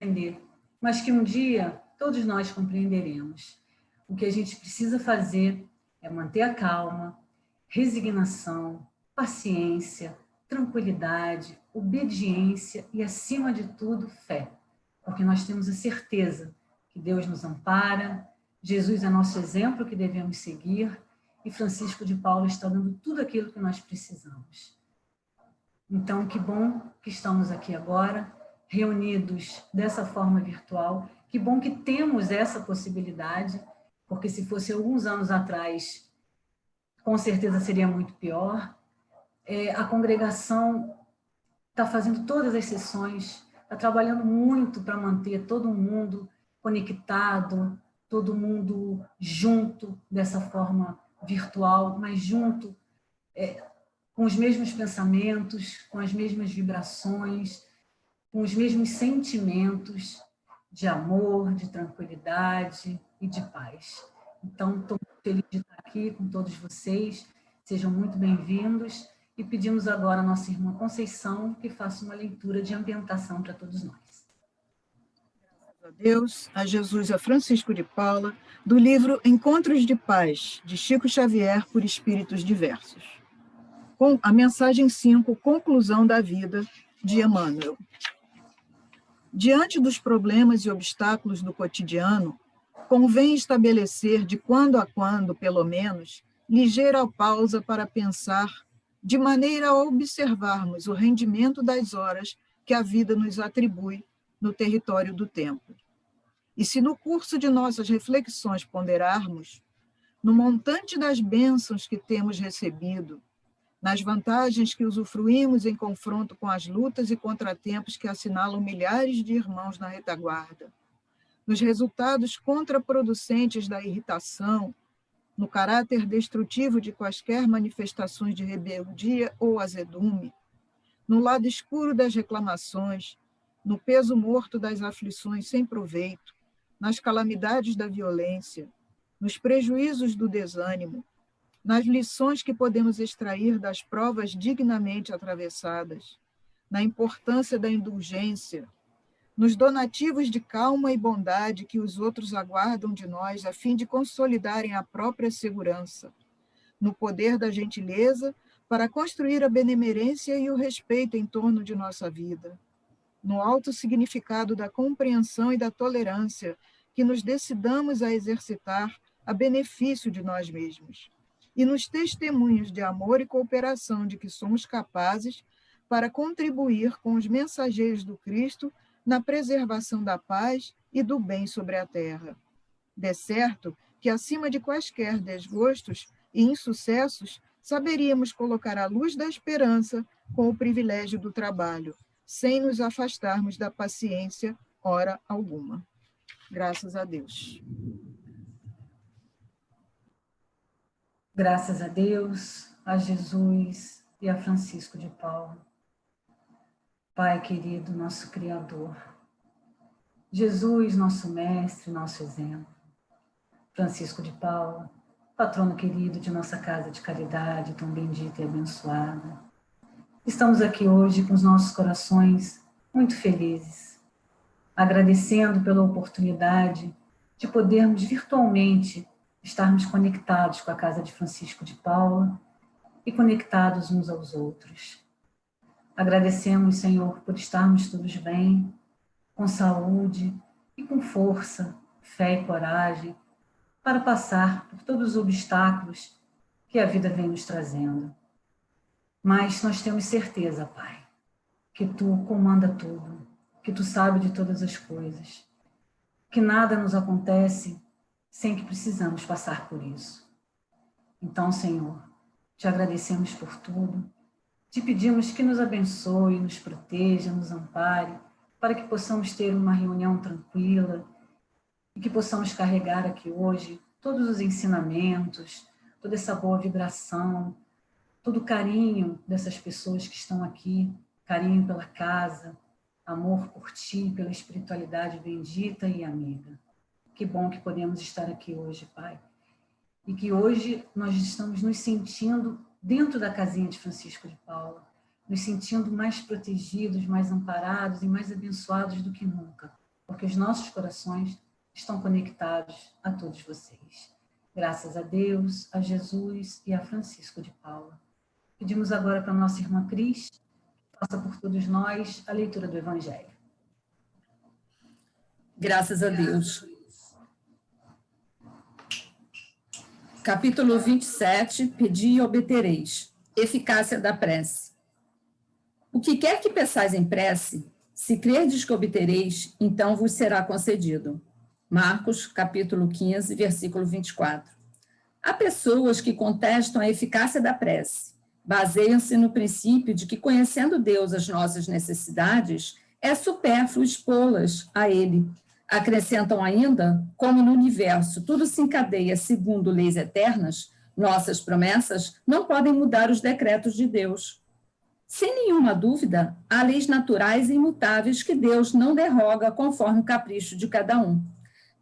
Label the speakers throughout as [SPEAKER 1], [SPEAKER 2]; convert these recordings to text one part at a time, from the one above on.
[SPEAKER 1] compreender, mas que um dia todos nós compreenderemos. O que a gente precisa fazer é manter a calma, resignação, paciência, tranquilidade, obediência e, acima de tudo, fé. Porque nós temos a certeza que Deus nos ampara, Jesus é nosso exemplo que devemos seguir e Francisco de Paula está dando tudo aquilo que nós precisamos. Então, que bom que estamos aqui agora, reunidos dessa forma virtual, que bom que temos essa possibilidade, porque se fosse alguns anos atrás, com certeza seria muito pior. A congregação está fazendo todas as sessões, está trabalhando muito para manter todo mundo conectado, todo mundo junto dessa forma virtual, mas junto, com os mesmos pensamentos, com as mesmas vibrações, com os mesmos sentimentos de amor, de tranquilidade e de paz. Então, estou muito feliz de estar aqui com todos vocês, sejam muito bem-vindos, e pedimos agora à nossa irmã Conceição que faça uma leitura de ambientação para todos nós.
[SPEAKER 2] Graças a Deus, a Jesus, a Francisco de Paula, do livro Encontros de Paz, de Chico Xavier por Espíritos Diversos. Com a mensagem 5, Conclusão da Vida, de Emmanuel. Diante dos problemas e obstáculos do cotidiano, convém estabelecer, de quando a quando, pelo menos, ligeira pausa para pensar, de maneira a observarmos o rendimento das horas que a vida nos atribui no território do tempo. E se no curso de nossas reflexões ponderarmos, no montante das bênçãos que temos recebido, nas vantagens que usufruímos em confronto com as lutas e contratempos que assinalam milhares de irmãos na retaguarda, nos resultados contraproducentes da irritação, no caráter destrutivo de quaisquer manifestações de rebeldia ou azedume, no lado escuro das reclamações, no peso morto das aflições sem proveito, nas calamidades da violência, nos prejuízos do desânimo, nas lições que podemos extrair das provas dignamente atravessadas, na importância da indulgência, nos donativos de calma e bondade que os outros aguardam de nós a fim de consolidarem a própria segurança, no poder da gentileza para construir a benemerência e o respeito em torno de nossa vida, no alto significado da compreensão e da tolerância que nos decidamos a exercitar a benefício de nós mesmos, e nos testemunhos de amor e cooperação de que somos capazes para contribuir com os mensageiros do Cristo na preservação da paz e do bem sobre a terra. De certo que, acima de quaisquer desgostos e insucessos, saberíamos colocar a luz da esperança com o privilégio do trabalho, sem nos afastarmos da paciência, hora alguma. Graças a Deus.
[SPEAKER 1] Graças a Deus, a Jesus e a Francisco de Paula. Pai querido, nosso Criador, Jesus, nosso Mestre, nosso exemplo, Francisco de Paula, patrono querido de nossa casa de caridade, tão bendita e abençoada. Estamos aqui hoje com os nossos corações muito felizes, agradecendo pela oportunidade de podermos virtualmente estarmos conectados com a casa de Francisco de Paula e conectados uns aos outros. Agradecemos, Senhor, por estarmos todos bem, com saúde e com força, fé e coragem, para passar por todos os obstáculos que a vida vem nos trazendo. Mas nós temos certeza, Pai, que Tu comanda tudo, que Tu sabe de todas as coisas, que nada nos acontece sem que precisamos passar por isso. Então, Senhor, te agradecemos por tudo, te pedimos que nos abençoe, nos proteja, nos ampare, para que possamos ter uma reunião tranquila e que possamos carregar aqui hoje todos os ensinamentos, toda essa boa vibração, todo o carinho dessas pessoas que estão aqui, carinho pela casa, amor por Ti, pela espiritualidade bendita e amiga. Que bom que podemos estar aqui hoje, Pai. E que hoje nós estamos nos sentindo dentro da casinha de Francisco de Paula, nos sentindo mais protegidos, mais amparados e mais abençoados do que nunca. porque os nossos corações estão conectados a todos vocês. Graças a Deus, a Jesus e a Francisco de Paula. Pedimos agora para nossa irmã Cris, que faça por todos nós a leitura do Evangelho.
[SPEAKER 3] Graças a Deus. Capítulo 27, Pedi e obtereis. Eficácia da prece. O que quer que peçais em prece, se crerdes que obtereis, então vos será concedido. Marcos, capítulo 15, versículo 24. Há pessoas que contestam a eficácia da prece. Baseiam-se no princípio de que, conhecendo Deus as nossas necessidades, é supérfluo expô-las a Ele. Acrescentam ainda, como no universo tudo se encadeia segundo leis eternas, nossas promessas não podem mudar os decretos de Deus. Sem nenhuma dúvida, há leis naturais e imutáveis que Deus não derroga conforme o capricho de cada um.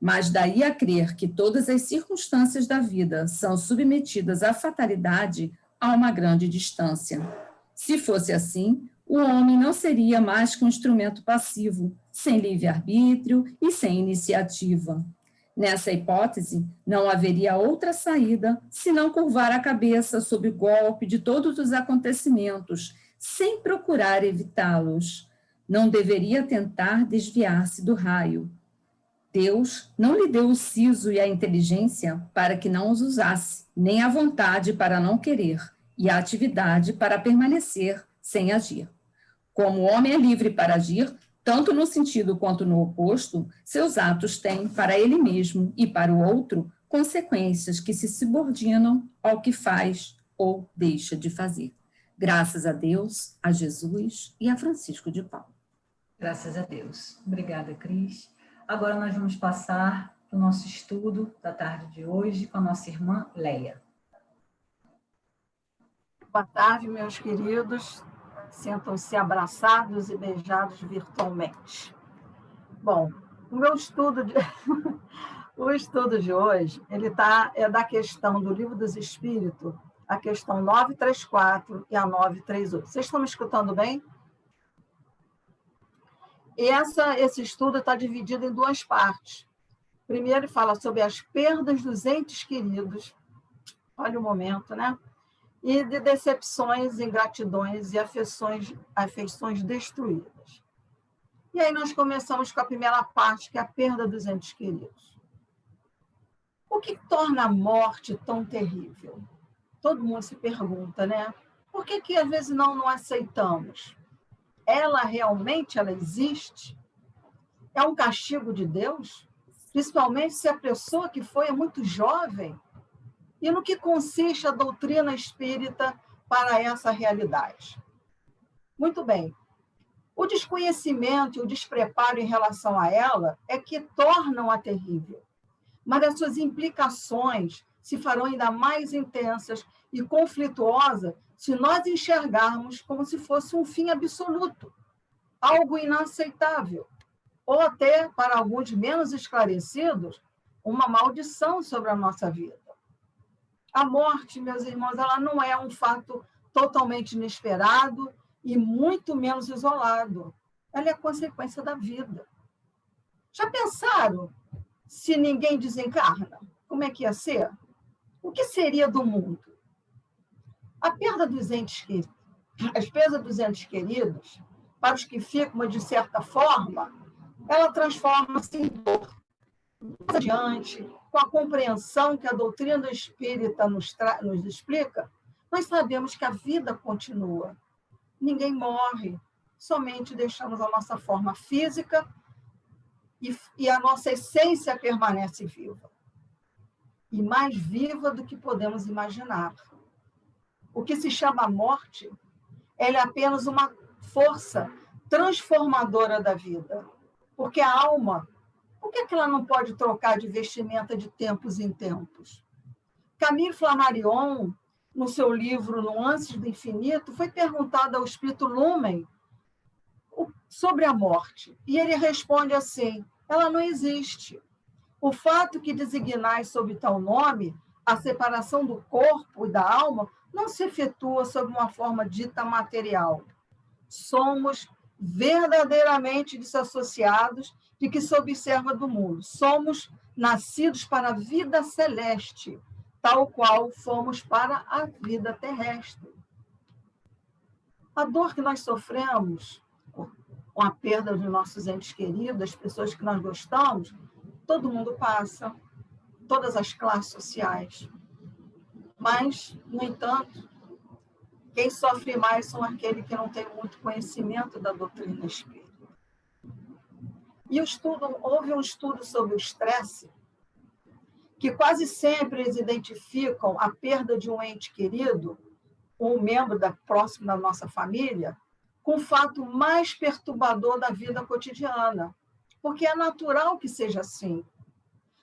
[SPEAKER 3] Mas daí a crer que todas as circunstâncias da vida são submetidas à fatalidade, há uma grande distância. Se fosse assim, o homem não seria mais que um instrumento passivo, sem livre-arbítrio e sem iniciativa. Nessa hipótese, não haveria outra saída senão curvar a cabeça sob o golpe de todos os acontecimentos, sem procurar evitá-los. Não deveria tentar desviar-se do raio. Deus não lhe deu o siso e a inteligência para que não os usasse, nem a vontade para não querer, e a atividade para permanecer sem agir. Como o homem é livre para agir, tanto no sentido quanto no oposto, seus atos têm, para ele mesmo e para o outro, consequências que se subordinam ao que faz ou deixa de fazer. Graças a Deus, a Jesus e a Francisco de Paula.
[SPEAKER 1] Graças a Deus. Obrigada, Cris. Agora nós vamos passar para o nosso estudo da tarde de hoje com a nossa irmã Leia.
[SPEAKER 4] Boa tarde, meus queridos. Sentam-se abraçados e beijados virtualmente. Bom, o meu estudo o estudo de hoje é da questão do Livro dos Espíritos, a questão 934 e a 938. Vocês estão me escutando bem? E esse estudo está dividido em duas partes. Primeiro, ele fala sobre as perdas dos entes queridos. Olha o momento, né? E de decepções, ingratidões e afeições destruídas. E aí nós começamos com a primeira parte, que é a perda dos entes queridos. O que torna a morte tão terrível? Todo mundo se pergunta, né? Por que às vezes não aceitamos? Ela existe? É um castigo de Deus? Principalmente se a pessoa que foi é muito jovem? E no que consiste a doutrina espírita para essa realidade? Muito bem. O desconhecimento e o despreparo em relação a ela é que tornam-a terrível. Mas as suas implicações se farão ainda mais intensas e conflituosas se nós enxergarmos como se fosse um fim absoluto, algo inaceitável, ou até, para alguns menos esclarecidos, uma maldição sobre a nossa vida. A morte, meus irmãos, ela não é um fato totalmente inesperado e muito menos isolado. Ela é a consequência da vida. Já pensaram se ninguém desencarna? Como é que ia ser? O que seria do mundo? A perda dos entes queridos, as perdas dos entes queridos, para os que ficam, de certa forma, ela transforma-se em dor. Mais adiante, com a compreensão que a doutrina espírita nos explica, nós sabemos que a vida continua. Ninguém morre, somente deixamos a nossa forma física e a nossa essência permanece viva. E mais viva do que podemos imaginar. O que se chama morte, ela é apenas uma força transformadora da vida. Porque a alma, por que ela não pode trocar de vestimenta de tempos em tempos? Camille Flammarion, no seu livro Nuances do Infinito, foi perguntado ao espírito Lumen sobre a morte. E ele responde assim: ela não existe. O fato que designais sob tal nome, a separação do corpo e da alma, não se efetua sob uma forma dita material. Somos verdadeiramente desassociados de que se observa do mundo. Somos nascidos para a vida celeste, tal qual fomos para a vida terrestre. A dor que nós sofremos com a perda de nossos entes queridos, das pessoas que nós gostamos, todo mundo passa, todas as classes sociais. Mas, no entanto, quem sofre mais são aqueles que não têm muito conhecimento da doutrina espírita. E houve um estudo sobre o estresse, que quase sempre eles identificam a perda de um ente querido, um membro próximo da nossa família, com o fato mais perturbador da vida cotidiana, porque é natural que seja assim,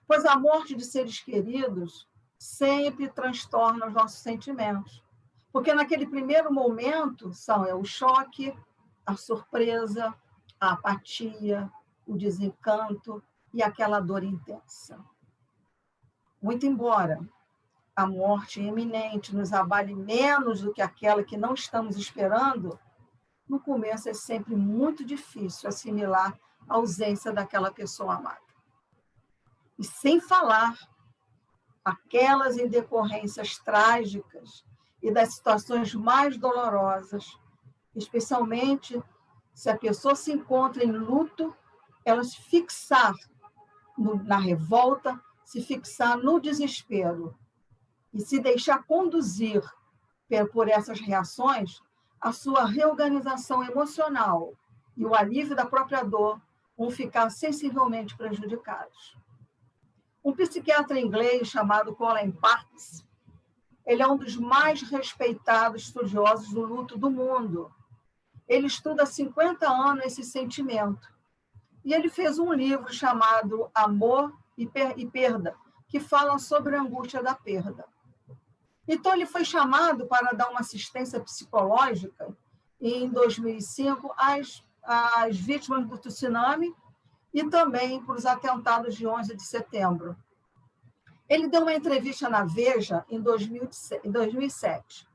[SPEAKER 4] pois a morte de seres queridos sempre transtorna os nossos sentimentos, porque naquele primeiro momento são o choque, a surpresa, a apatia, o desencanto e aquela dor intensa. Muito embora a morte iminente nos abale menos do que aquela que não estamos esperando, no começo é sempre muito difícil assimilar a ausência daquela pessoa amada. E sem falar aquelas em decorrências trágicas e das situações mais dolorosas, especialmente se a pessoa se encontra em luto, ela se fixar na revolta, se fixar no desespero e se deixar conduzir por essas reações, a sua reorganização emocional e o alívio da própria dor vão ficar sensivelmente prejudicados. Um psiquiatra inglês chamado Colin Parkes, ele é um dos mais respeitados estudiosos do luto do mundo. Ele estuda há 50 anos esse sentimento. E ele fez um livro chamado Amor e Perda, que fala sobre a angústia da perda. Então, ele foi chamado para dar uma assistência psicológica em 2005 às vítimas do tsunami e também para os atentados de 11 de setembro. Ele deu uma entrevista na Veja em 2007.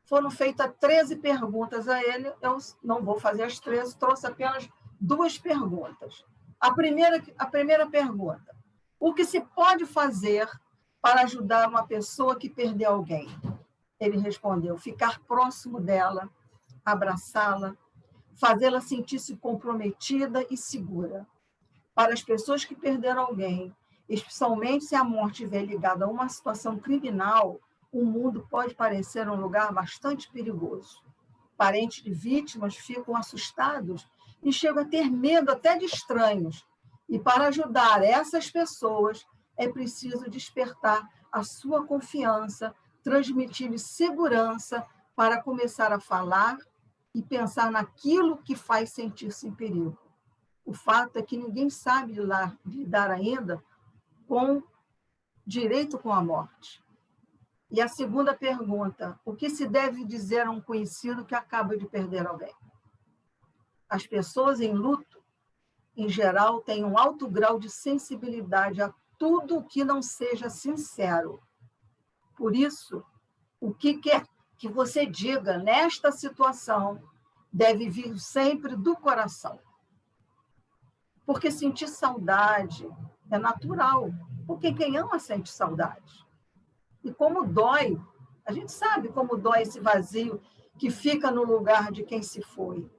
[SPEAKER 4] Foram feitas 13 perguntas a ele, eu não vou fazer as 13, trouxe apenas 2 perguntas. A primeira pergunta: o que se pode fazer para ajudar uma pessoa que perdeu alguém? Ele respondeu: ficar próximo dela, abraçá-la, fazê-la sentir-se comprometida e segura. Para as pessoas que perderam alguém, especialmente se a morte estiver ligada a uma situação criminal, o mundo pode parecer um lugar bastante perigoso. Parentes de vítimas ficam assustados e chegam a ter medo até de estranhos. E para ajudar essas pessoas, é preciso despertar a sua confiança, transmitir-lhes segurança para começar a falar e pensar naquilo que faz sentir-se em perigo. O fato é que ninguém sabe lidar ainda direito com a morte. E a segunda pergunta: o que se deve dizer a um conhecido que acaba de perder alguém? As pessoas em luto, em geral, têm um alto grau de sensibilidade a tudo que não seja sincero. Por isso, o que quer que você diga nesta situação deve vir sempre do coração. Porque sentir saudade é natural, porque quem ama sente saudade. E como dói, a gente sabe como dói esse vazio que fica no lugar de quem se foi.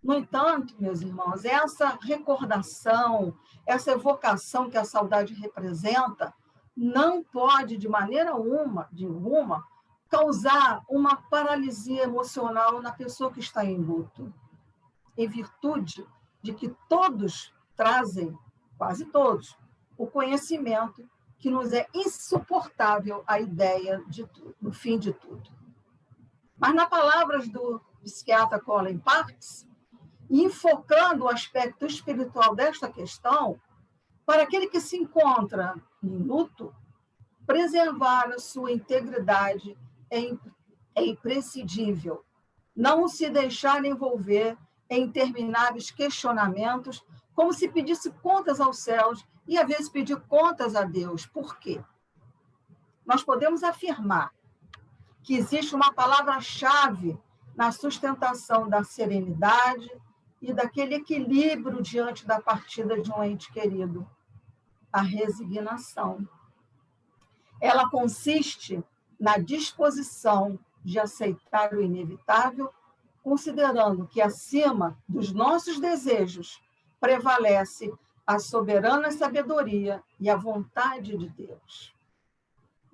[SPEAKER 4] No entanto, meus irmãos, essa recordação, essa evocação que a saudade representa, não pode, de maneira alguma, causar uma paralisia emocional na pessoa que está em luto, em virtude de que todos trazem, quase todos, o conhecimento que nos é insuportável a ideia do fim de tudo. Mas, nas palavras do psiquiatra Colin Parkes, enfocando o aspecto espiritual desta questão, para aquele que se encontra em luto, preservar a sua integridade é imprescindível. Não se deixar envolver em intermináveis questionamentos, como se pedisse contas aos céus e, às vezes, pedir contas a Deus. Por quê? Nós podemos afirmar que existe uma palavra-chave na sustentação da serenidade, e daquele equilíbrio diante da partida de um ente querido, a resignação. Ela consiste na disposição de aceitar o inevitável, considerando que acima dos nossos desejos prevalece a soberana sabedoria e a vontade de Deus.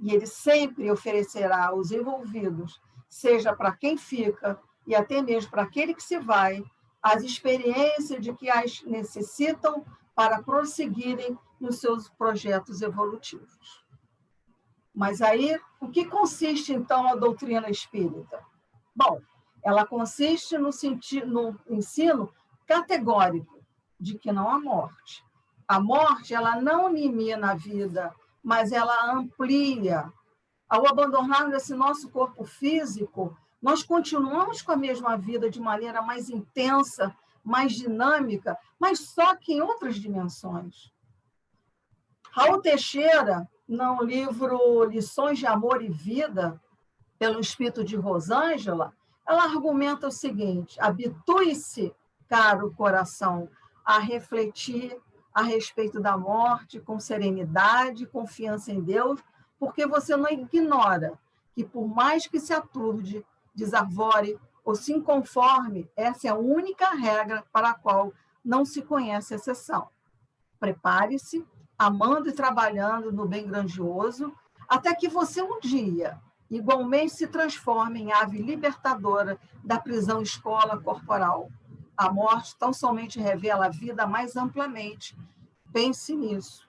[SPEAKER 4] E Ele sempre oferecerá aos envolvidos, seja para quem fica e até mesmo para aquele que se vai, as experiências de que as necessitam para prosseguirem nos seus projetos evolutivos. Mas aí, o que consiste, então, a doutrina espírita? Bom, ela consiste no ensino categórico de que não há morte. A morte, ela não elimina a vida, mas ela amplia. Ao abandonarmos esse nosso corpo físico, nós continuamos com a mesma vida de maneira mais intensa, mais dinâmica, mas só que em outras dimensões. Raul Teixeira, no livro Lições de Amor e Vida, pelo Espírito de Rosângela, ela argumenta o seguinte: habitue-se, caro coração, a refletir a respeito da morte com serenidade e confiança em Deus, porque você não ignora que, por mais que se aturde, desarvore ou se inconforme, essa é a única regra para a qual não se conhece exceção. Prepare-se, amando e trabalhando no bem grandioso, até que você um dia igualmente se transforme em ave libertadora da prisão escola corporal. A morte tão somente revela a vida mais amplamente. Pense nisso.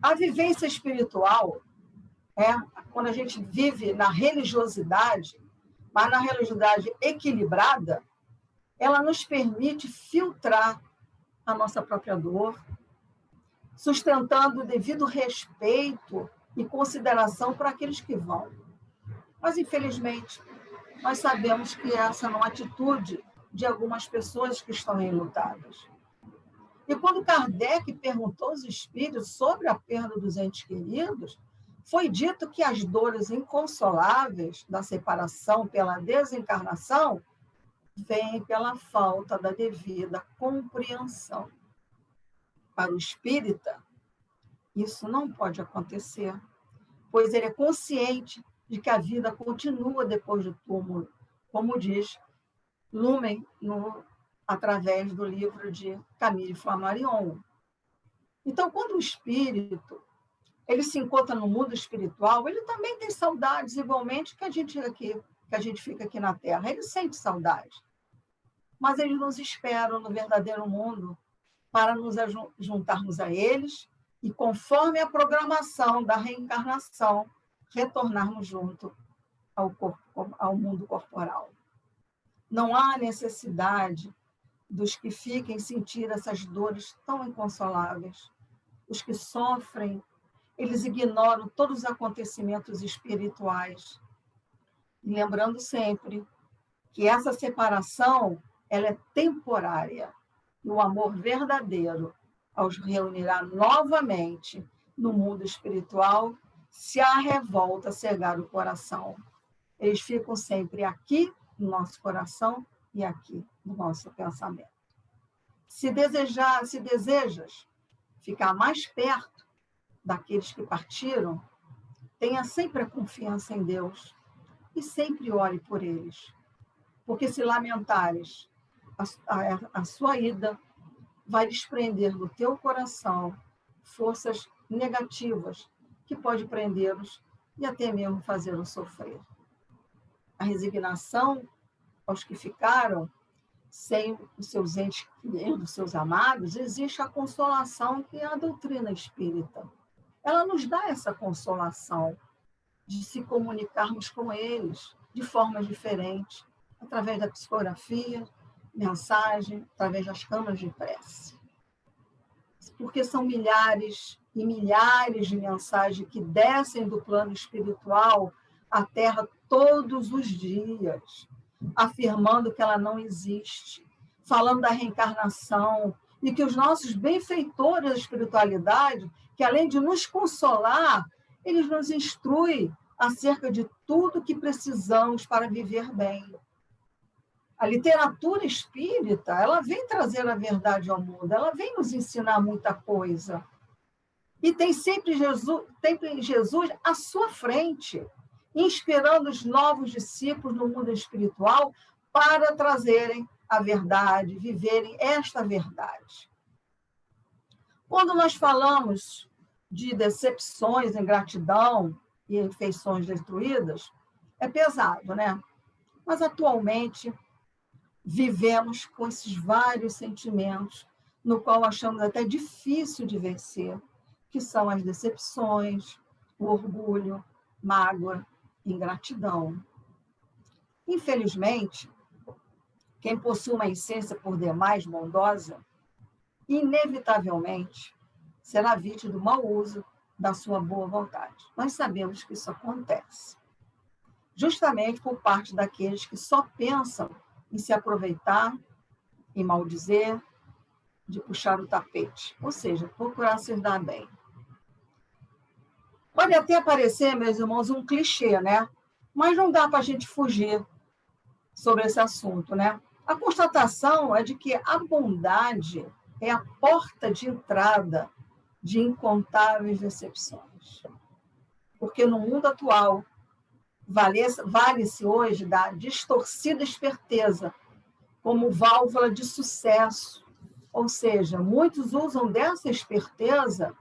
[SPEAKER 4] A vivência espiritual é quando a gente vive na religiosidade, mas na religiosidade equilibrada, ela nos permite filtrar a nossa própria dor, sustentando o devido respeito e consideração para aqueles que vão. Mas, infelizmente, nós sabemos que essa não é a atitude de algumas pessoas que estão enlutadas. E quando Kardec perguntou aos espíritos sobre a perda dos entes queridos, foi dito que as dores inconsoláveis da separação pela desencarnação vêm pela falta da devida compreensão. Para o espírita, isso não pode acontecer, pois ele é consciente de que a vida continua depois do túmulo, como diz Lumen através do livro de Camille Flammarion. Então, quando o espírito ele se encontra no mundo espiritual, ele também tem saudades igualmente que a gente fica aqui na Terra. Ele sente saudade, mas ele nos espera no verdadeiro mundo para nos juntarmos a eles e, conforme a programação da reencarnação, retornarmos junto ao mundo corporal. Não há necessidade dos que fiquem sentir essas dores tão inconsoláveis. Os que sofrem, eles ignoram todos os acontecimentos espirituais. E lembrando sempre que essa separação ela é temporária. E o amor verdadeiro, aos reunirá novamente no mundo espiritual, se a revolta cegar o coração. Eles ficam sempre aqui no nosso coração e aqui no nosso pensamento. Se desejas ficar mais perto daqueles que partiram, tenha sempre a confiança em Deus e sempre ore por eles. Porque se lamentares a sua ida, vai desprender do teu coração forças negativas que pode prendê-los e até mesmo fazê-los sofrer. A resignação aos que ficaram sem os seus entes, os seus amados, existe a consolação que é a doutrina espírita. Ela nos dá essa consolação de se comunicarmos com eles de formas diferentes, através da psicografia, mensagem, através das câmaras de prece. Porque são milhares e milhares de mensagens que descem do plano espiritual à Terra todos os dias, afirmando que ela não existe, falando da reencarnação, e que os nossos benfeitores da espiritualidade, que além de nos consolar, eles nos instruem acerca de tudo que precisamos para viver bem. A literatura espírita, ela vem trazer a verdade ao mundo, ela vem nos ensinar muita coisa. E tem sempre Jesus à sua frente, inspirando os novos discípulos no mundo espiritual para trazerem a verdade, viverem esta verdade. Quando nós falamos de decepções, ingratidão e afeições destruídas, é pesado, né? Mas atualmente vivemos com esses vários sentimentos, no qual achamos até difícil de vencer, que são as decepções, o orgulho, mágoa, ingratidão. Infelizmente, quem possui uma essência por demais bondosa, inevitavelmente será vítima do mau uso da sua boa vontade. Nós sabemos que isso acontece, justamente por parte daqueles que só pensam em se aproveitar, em maldizer, de puxar o tapete, ou seja, procurar se dar bem. Pode até parecer, meus irmãos, um clichê, né? Mas não dá para a gente fugir sobre esse assunto, né? A constatação é de que a bondade é a porta de entrada de incontáveis decepções. Porque no mundo atual, vale-se hoje da distorcida esperteza como válvula de sucesso. Ou seja, muitos usam dessa esperteza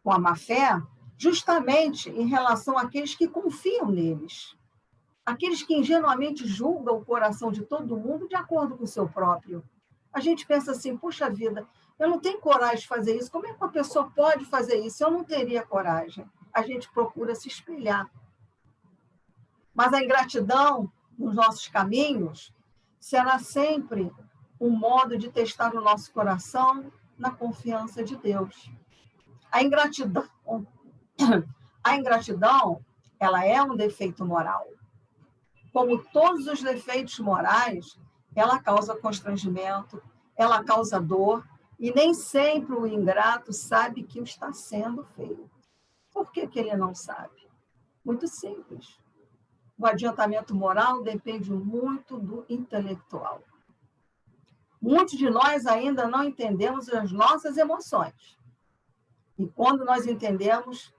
[SPEAKER 4] com a má-fé justamente em relação àqueles que confiam neles. Aqueles que ingenuamente julgam o coração de todo mundo de acordo com o seu próprio. A gente pensa assim, puxa vida, eu não tenho coragem de fazer isso. Como é que uma pessoa pode fazer isso? Eu não teria coragem. A gente procura se espelhar. Mas a ingratidão nos nossos caminhos será sempre um modo de testar o nosso coração na confiança de Deus. A ingratidão, ela é um defeito moral. Como todos os defeitos morais, ela causa constrangimento, ela causa dor, e nem sempre o ingrato sabe que o está sendo feito. Por que ele não sabe? Muito simples. O adiantamento moral depende muito do intelectual. Muitos de nós ainda não entendemos as nossas emoções. E quando nós entendemos,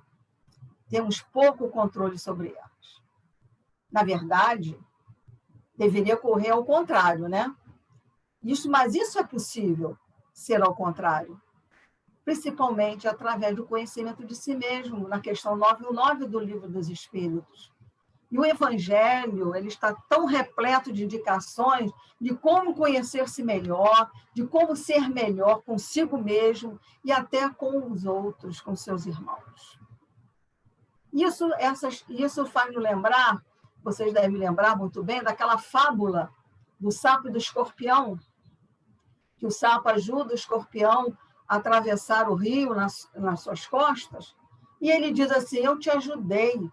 [SPEAKER 4] temos pouco controle sobre elas. Na verdade, deveria ocorrer ao contrário, né? Mas isso é possível ser ao contrário, principalmente através do conhecimento de si mesmo, na questão 919 do Livro dos Espíritos. E o Evangelho, ele está tão repleto de indicações de como conhecer-se melhor, de como ser melhor consigo mesmo e até com os outros, com seus irmãos. Isso faz nos lembrar, vocês devem lembrar muito bem, daquela fábula do sapo e do escorpião, que o sapo ajuda o escorpião a atravessar o rio nas suas costas, e ele diz assim, eu te ajudei,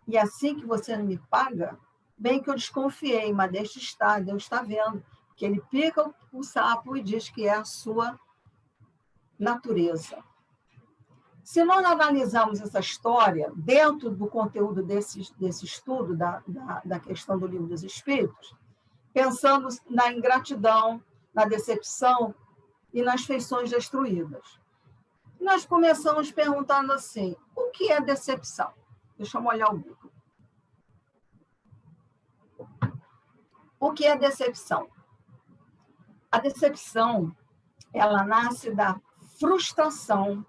[SPEAKER 4] e assim que você não me paga, bem que eu desconfiei, mas deixa estar, Deus está vendo, que ele pica o sapo e diz que é a sua natureza. Se nós analisarmos essa história dentro do conteúdo desse estudo da questão do Livro dos Espíritos, pensando na ingratidão, na decepção e nas feições destruídas. Nós começamos perguntando assim, o que é decepção? Deixa eu olhar o Google. O que é decepção? A decepção, ela nasce da frustração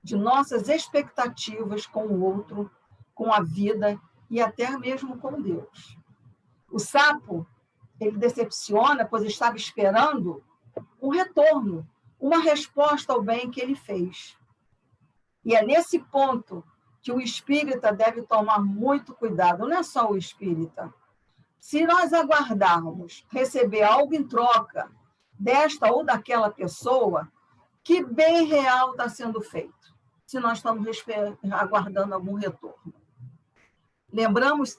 [SPEAKER 4] de nossas expectativas com o outro, com a vida e até mesmo com Deus. O sapo, ele decepciona, pois estava esperando um retorno, uma resposta ao bem que ele fez. E é nesse ponto que o espírita deve tomar muito cuidado, não é só o espírita. Se nós aguardarmos receber algo em troca desta ou daquela pessoa, que bem real está sendo feito, se nós estamos aguardando algum retorno. Devemos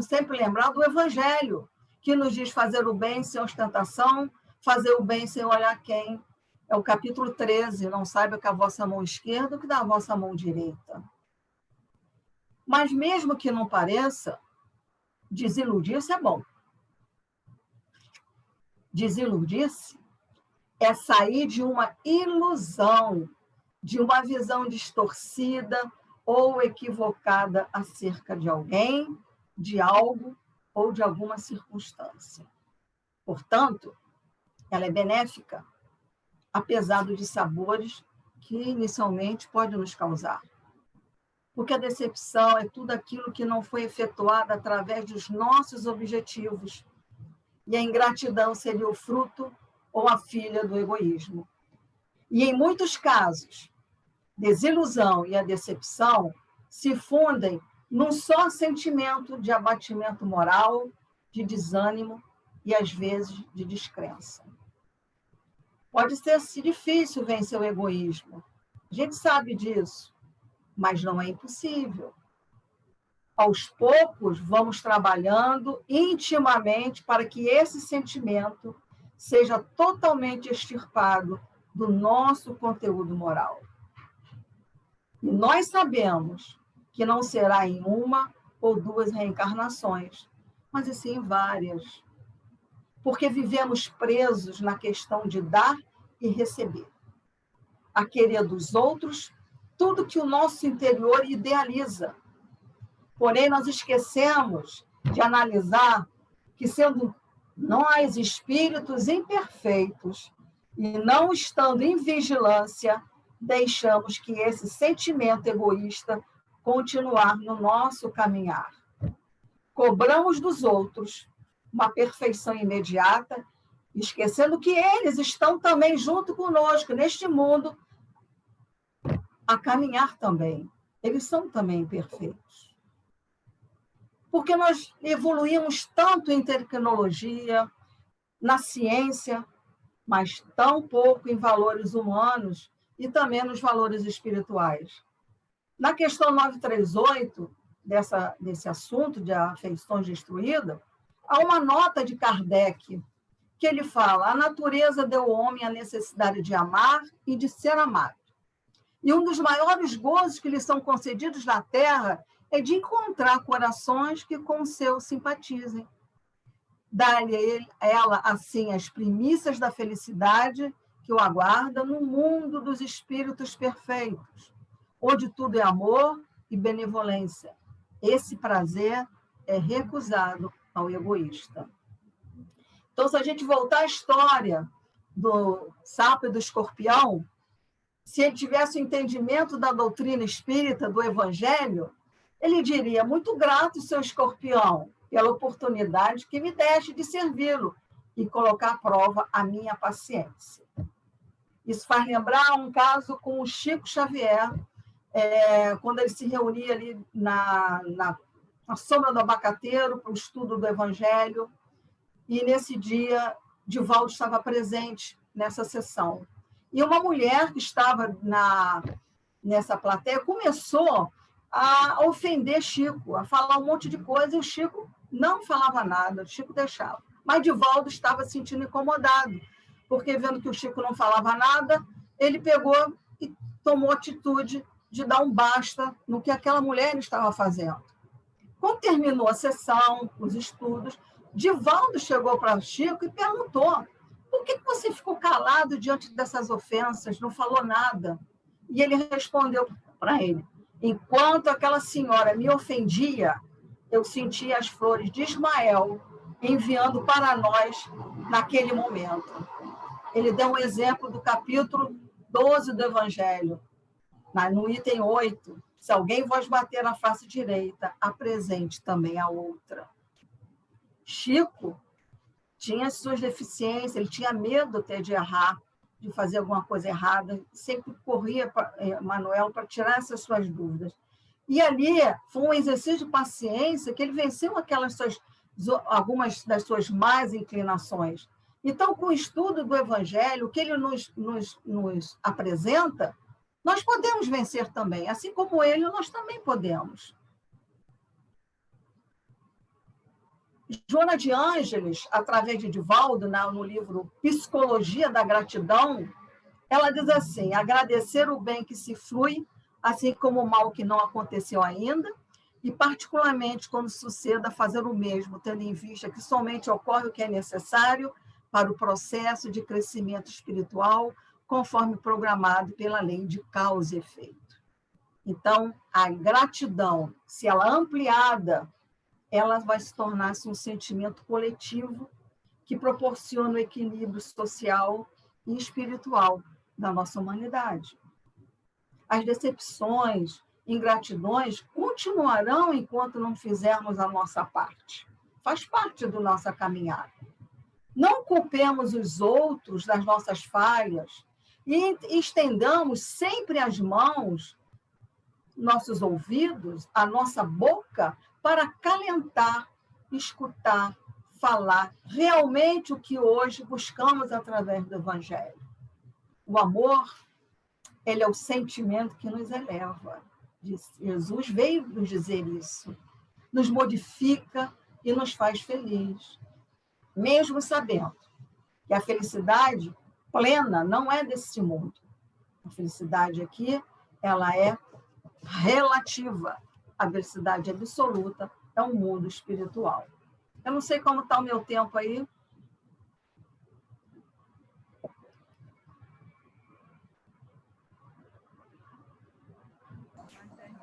[SPEAKER 4] sempre lembrar do Evangelho, que nos diz fazer o bem sem ostentação, fazer o bem sem olhar quem. É o capítulo 13, não saiba que a vossa mão esquerda o que dá a vossa mão direita. Mas mesmo que não pareça, desiludir-se é bom. Desiludir-se é sair de uma ilusão, de uma visão distorcida ou equivocada acerca de alguém, de algo ou de alguma circunstância. Portanto, ela é benéfica, apesar dos dissabores que inicialmente pode nos causar. Porque a decepção é tudo aquilo que não foi efetuado através dos nossos objetivos. E a ingratidão seria o fruto ou a filha do egoísmo. E em muitos casos, desilusão e a decepção se fundem num só sentimento de abatimento moral, de desânimo e, às vezes, de descrença. Pode ser difícil vencer o egoísmo. A gente sabe disso, mas não é impossível. Aos poucos, vamos trabalhando intimamente para que esse sentimento seja totalmente extirpado do nosso conteúdo moral. E nós sabemos que não será em uma ou duas reencarnações, mas sim em várias. Porque vivemos presos na questão de dar e receber. A querer dos outros tudo que o nosso interior idealiza. Porém, nós esquecemos de analisar que, sendo nós espíritos imperfeitos e não estando em vigilância, deixamos que esse sentimento egoísta continuar no nosso caminhar. Cobramos dos outros uma perfeição imediata, esquecendo que eles estão também junto conosco neste mundo a caminhar também. Eles são também imperfeitos. Porque nós evoluímos tanto em tecnologia, na ciência, mas tão pouco em valores humanos e também nos valores espirituais. Na questão 938, desse assunto de afeições destruídas, há uma nota de Kardec, que ele fala: a natureza deu ao homem a necessidade de amar e de ser amado. E um dos maiores gozos que lhes são concedidos na Terra é de encontrar corações que com o seu simpatizem. Dar-lhe ela, assim, as primícias da felicidade que o aguarda no mundo dos espíritos perfeitos, onde tudo é amor e benevolência. Esse prazer é recusado ao egoísta. Então, se a gente voltar à história do sapo e do escorpião, se ele tivesse o entendimento da doutrina espírita, do evangelho, ele diria: muito grato, seu escorpião, pela oportunidade que me deste de servi-lo e colocar à prova a minha paciência. Isso faz lembrar um caso com o Chico Xavier, quando ele se reunia ali na sombra do abacateiro para o estudo do evangelho, e nesse dia, Divaldo estava presente nessa sessão. E uma mulher que estava nessa plateia começou a ofender Chico, a falar um monte de coisa, e o Chico não falava nada, o Chico deixava. Mas Divaldo estava se sentindo incomodado, porque vendo que o Chico não falava nada, ele pegou e tomou atitude de dar um basta no que aquela mulher estava fazendo. Quando terminou a sessão, os estudos, Divaldo chegou para Chico e perguntou: por que você ficou calado diante dessas ofensas, não falou nada? E ele respondeu para ele: enquanto aquela senhora me ofendia, eu sentia as flores de Ismael enviando para nós naquele momento. Ele deu um exemplo do capítulo 12 do Evangelho, no item 8. Se alguém vos bater na face direita, apresente também a outra. Chico tinha suas deficiências, ele tinha medo até de errar, de fazer alguma coisa errada, sempre corria para Manuel para tirar essas suas dúvidas. E ali foi um exercício de paciência que ele venceu algumas das suas más inclinações. Então, com o estudo do Evangelho, o que ele nos apresenta, nós podemos vencer também. Assim como ele, nós também podemos. Joana de Ângeles, através de Divaldo, no livro Psicologia da Gratidão, ela diz assim: agradecer o bem que se flui, assim como o mal que não aconteceu ainda, e particularmente quando suceda, fazer o mesmo, tendo em vista que somente ocorre o que é necessário para o processo de crescimento espiritual, conforme programado pela lei de causa e efeito. Então, a gratidão, se ela é ampliada, ela vai se tornar-se um sentimento coletivo que proporciona o equilíbrio social e espiritual da nossa humanidade. As decepções, ingratidões continuarão enquanto não fizermos a nossa parte. Faz parte da nossa caminhada. Não culpemos os outros das nossas falhas e estendamos sempre as mãos, nossos ouvidos, a nossa boca, para acalentar, escutar, falar realmente o que hoje buscamos através do Evangelho. O amor, ele é o sentimento que nos eleva. Jesus veio nos dizer isso. Nos modifica e nos faz feliz. Mesmo sabendo que a felicidade plena não é desse mundo. A felicidade aqui, ela é relativa. A felicidade absoluta é um mundo espiritual. Eu não sei como está o meu tempo aí.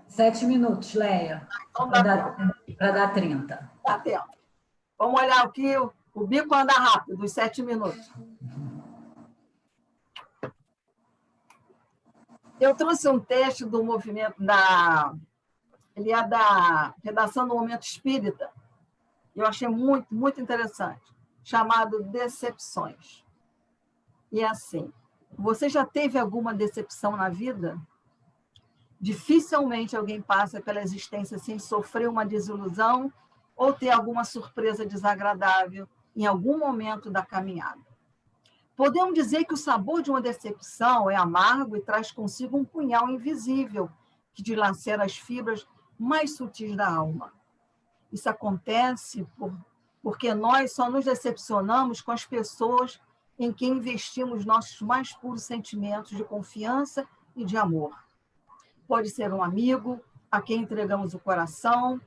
[SPEAKER 1] Sete minutos, Leia,
[SPEAKER 4] Então
[SPEAKER 1] para dar 30.
[SPEAKER 4] Dá tempo. Vamos olhar aqui, o bico anda rápido, os 7 minutos. Eu trouxe um texto do movimento ele é da redação do Momento Espírita. Eu achei muito, muito interessante, chamado Decepções. E é assim, você já teve alguma decepção na vida? Dificilmente alguém passa pela existência sem sofrer uma desilusão ou ter alguma surpresa desagradável em algum momento da caminhada. Podemos dizer que o sabor de uma decepção é amargo e traz consigo um punhal invisível que dilacera as fibras mais sutis da alma. Isso acontece porque nós só nos decepcionamos com as pessoas em quem investimos nossos mais puros sentimentos de confiança e de amor. Pode ser um amigo a quem entregamos o coração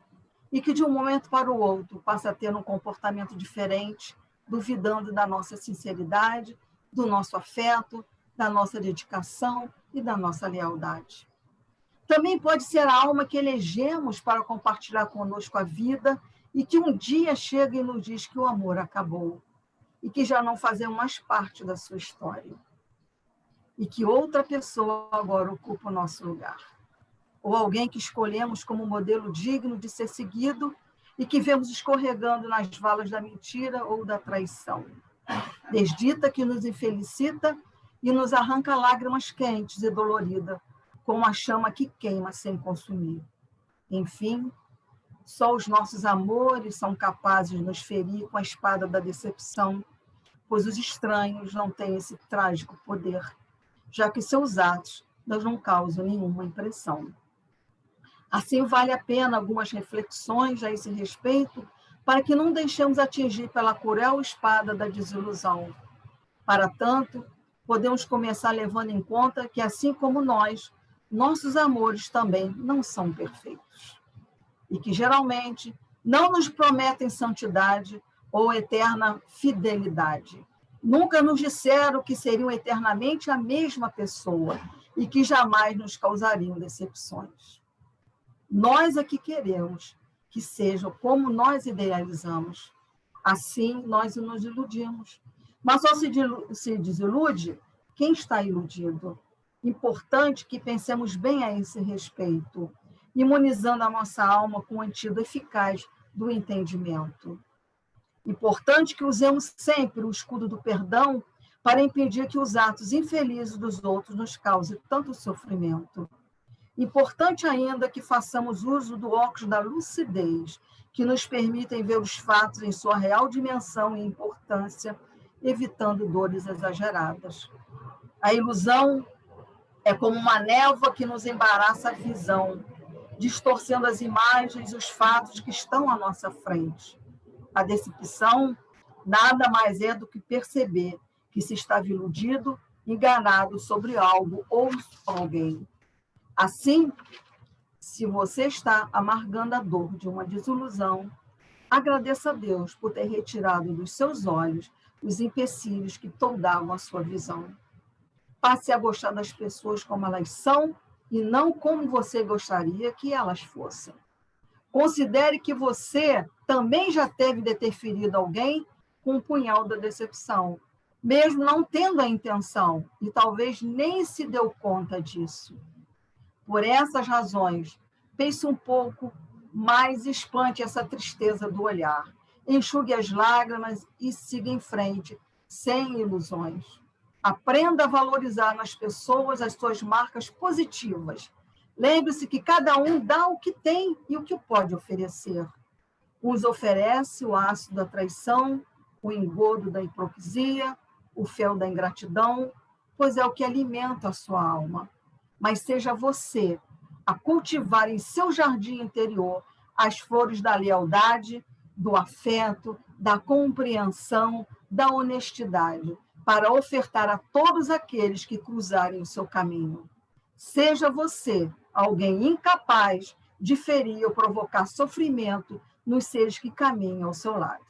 [SPEAKER 4] e que de um momento para o outro passa a ter um comportamento diferente, duvidando da nossa sinceridade, do nosso afeto, da nossa dedicação e da nossa lealdade. Também pode ser a alma que elegemos para compartilhar conosco a vida e que um dia chega e nos diz que o amor acabou e que já não fazemos mais parte da sua história e que outra pessoa agora ocupa o nosso lugar. Ou alguém que escolhemos como modelo digno de ser seguido e que vemos escorregando nas valas da mentira ou da traição. Desdita que nos infelicita e nos arranca lágrimas quentes e doloridas, como a chama que queima sem consumir. Enfim, só os nossos amores são capazes de nos ferir com a espada da decepção, pois os estranhos não têm esse trágico poder, já que seus atos não causam nenhuma impressão. Assim, vale a pena algumas reflexões a esse respeito, para que não deixemos atingir pela cruel espada da desilusão. Para tanto, podemos começar levando em conta que, assim como nós, nossos amores também não são perfeitos. E que, geralmente, não nos prometem santidade ou eterna fidelidade. Nunca nos disseram que seriam eternamente a mesma pessoa e que jamais nos causariam decepções. Nós é que queremos que sejam como nós idealizamos. Assim, nós nos iludimos. Mas só se desilude quem está iludido. Importante que pensemos bem a esse respeito, imunizando a nossa alma com um antídoto eficaz do entendimento. Importante que usemos sempre o escudo do perdão para impedir que os atos infelizes dos outros nos causem tanto sofrimento. Importante ainda que façamos uso do óculos da lucidez, que nos permitem ver os fatos em sua real dimensão e importância, evitando dores exageradas. A ilusão é como uma névoa que nos embaraça a visão, distorcendo as imagens e os fatos que estão à nossa frente. A decepção nada mais é do que perceber que se estava iludido, enganado sobre algo ou alguém. Assim, se você está amargando a dor de uma desilusão, agradeça a Deus por ter retirado dos seus olhos os empecilhos que toldavam a sua visão. Passe a gostar das pessoas como elas são e não como você gostaria que elas fossem. Considere que você também já teve de ter ferido alguém com um punhal da decepção, mesmo não tendo a intenção, e talvez nem se deu conta disso. Por essas razões, pense um pouco mais, espante essa tristeza do olhar, enxugue as lágrimas e siga em frente, sem ilusões. Aprenda a valorizar nas pessoas as suas marcas positivas. Lembre-se que cada um dá o que tem e o que pode oferecer. Uns oferece o ácido da traição, o engodo da hipocrisia, o fel da ingratidão, pois é o que alimenta a sua alma. Mas seja você a cultivar em seu jardim interior as flores da lealdade, do afeto, da compreensão, da honestidade, para ofertar a todos aqueles que cruzarem o seu caminho. Seja você alguém incapaz de ferir ou provocar sofrimento nos seres que caminham ao seu lado.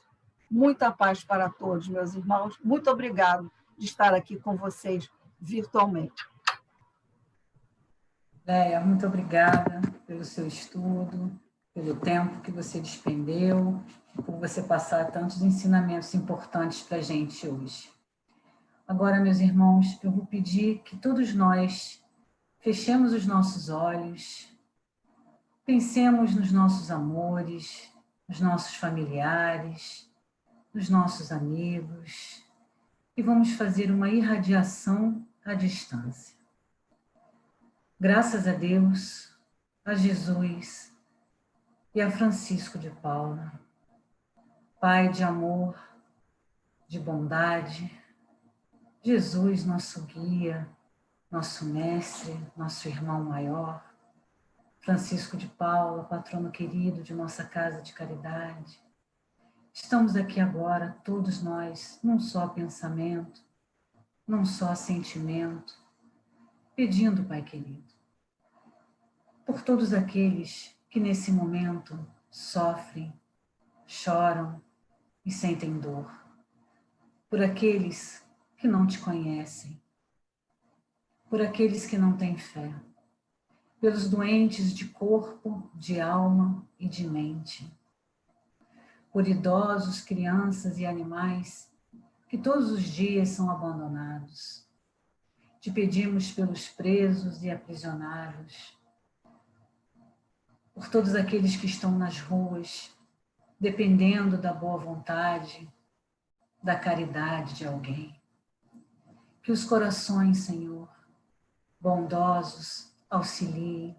[SPEAKER 4] Muita paz para todos, meus irmãos. Muito obrigado de estar aqui com vocês virtualmente.
[SPEAKER 1] Léia, muito obrigada pelo seu estudo, pelo tempo que você despendeu, por você passar tantos ensinamentos importantes para a gente hoje. Agora, meus irmãos, eu vou pedir que todos nós fechemos os nossos olhos, pensemos nos nossos amores, nos nossos familiares, nos nossos amigos, e vamos fazer uma irradiação à distância. Graças a Deus, a Jesus e a Francisco de Paula, Pai de amor, de bondade, Jesus, nosso guia, nosso mestre, nosso irmão maior, Francisco de Paula, patrono querido de nossa casa de caridade. Estamos aqui agora, todos nós, num só pensamento, num só sentimento, pedindo, Pai querido, por todos aqueles que nesse momento sofrem, choram e sentem dor, por aqueles que não te conhecem, por aqueles que não têm fé, pelos doentes de corpo, de alma e de mente, por idosos, crianças e animais que todos os dias são abandonados. Te pedimos pelos presos e aprisionados, por todos aqueles que estão nas ruas, dependendo da boa vontade, da caridade de alguém. Que os corações, Senhor, bondosos, auxiliem,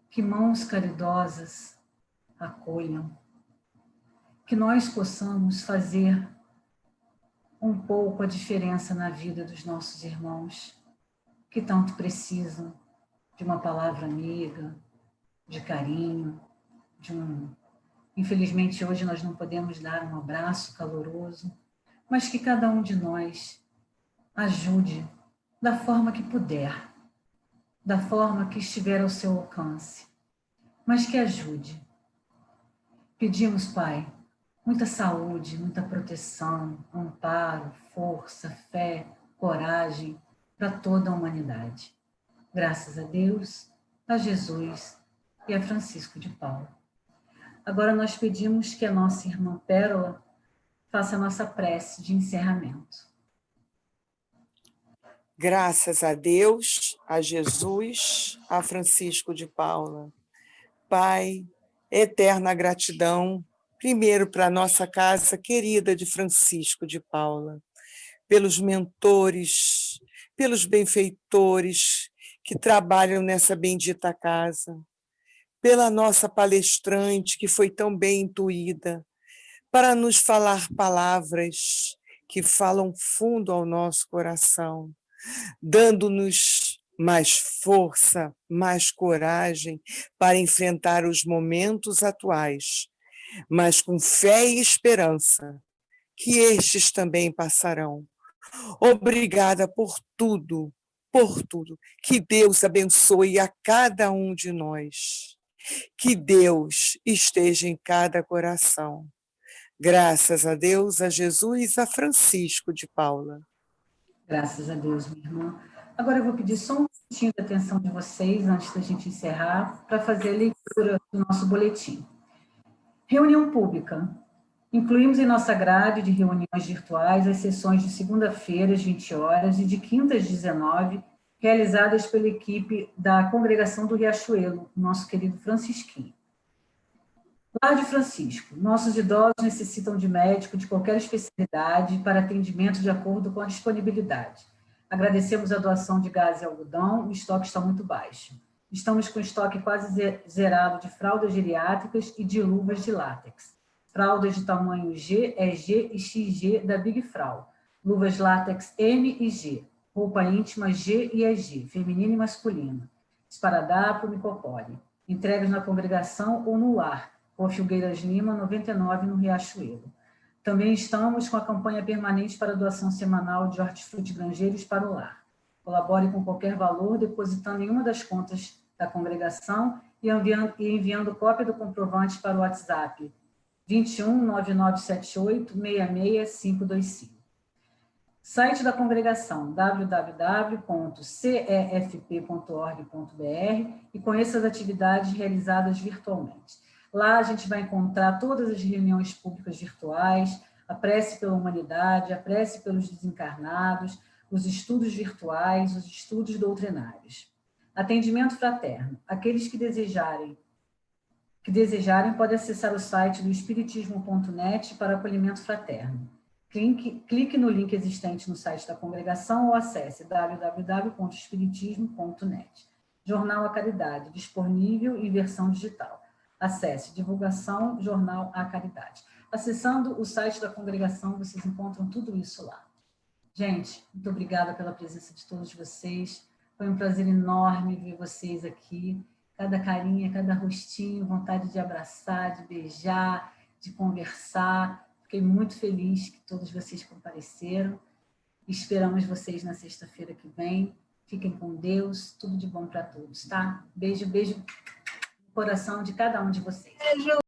[SPEAKER 1] que mãos caridosas acolham, que nós possamos fazer um pouco a diferença na vida dos nossos irmãos, que tanto precisam de uma palavra amiga, de carinho, Infelizmente, hoje nós não podemos dar um abraço caloroso, mas que cada um de nós ajude da forma que puder, da forma que estiver ao seu alcance, mas que ajude. Pedimos, Pai, muita saúde, muita proteção, amparo, força, fé, coragem para toda a humanidade. Graças a Deus, a Jesus e a Francisco de Paula. Agora nós pedimos que a nossa irmã Pérola faça a nossa prece de encerramento.
[SPEAKER 5] Graças a Deus, a Jesus, a Francisco de Paula. Pai, eterna gratidão, primeiro para a nossa casa querida de Francisco de Paula, pelos mentores, pelos benfeitores que trabalham nessa bendita casa, pela nossa palestrante que foi tão bem intuída, para nos falar palavras que falam fundo ao nosso coração, dando-nos mais força, mais coragem para enfrentar os momentos atuais, mas com fé e esperança, que estes também passarão. Obrigada por tudo, por tudo. Que Deus abençoe a cada um de nós. Que Deus esteja em cada coração. Graças a Deus, a Jesus, a Francisco de Paula.
[SPEAKER 1] Graças a Deus, minha irmã. Agora eu vou pedir só um minutinho de atenção de vocês, antes da gente encerrar, para fazer a leitura do nosso boletim. Reunião pública. Incluímos em nossa grade de reuniões virtuais as sessões de segunda-feira, às 20 horas, e de quinta, às 19, realizadas pela equipe da Congregação do Riachuelo, nosso querido Francisquinho. Lar de Francisco. Nossos idosos necessitam de médico de qualquer especialidade para atendimento de acordo com a disponibilidade. Agradecemos a doação de gás e algodão, o estoque está muito baixo. Estamos com estoque quase zerado de fraldas geriátricas e de luvas de látex. Fraldas de tamanho G, EG e XG da Big Frau. Luvas látex M e G. Roupa íntima G e EG, feminina e masculina. Esparadrapo, micopore. Entregas na congregação ou no lar. Rua Filgueiras Lima, 99, no Riachuelo. Também estamos com a campanha permanente para doação semanal de hortifruti grangeiros para o lar. Colabore com qualquer valor, depositando em uma das contas da congregação e enviando cópia do comprovante para o WhatsApp 21 9978 66525. Site da congregação www.cefp.org.br e conheça as atividades realizadas virtualmente. Lá a gente vai encontrar todas as reuniões públicas virtuais, a prece pela humanidade, a prece pelos desencarnados, os estudos virtuais, os estudos doutrinários. Atendimento fraterno. Aqueles que desejarem podem acessar o site do espiritismo.net para acolhimento fraterno. Clique no link existente no site da congregação ou acesse www.espiritismo.net. Jornal A Caridade, disponível em versão digital. Acesse Divulgação Jornal A Caridade. Acessando o site da congregação, vocês encontram tudo isso lá. Gente, muito obrigada pela presença de todos vocês. Foi um prazer enorme ver vocês aqui. Cada carinha, cada rostinho, vontade de abraçar, de beijar, de conversar. Fiquei muito feliz que todos vocês compareceram. Esperamos vocês na sexta-feira que vem. Fiquem com Deus. Tudo de bom para todos, tá? Beijo, beijo no coração de cada um de vocês.
[SPEAKER 4] Beijo.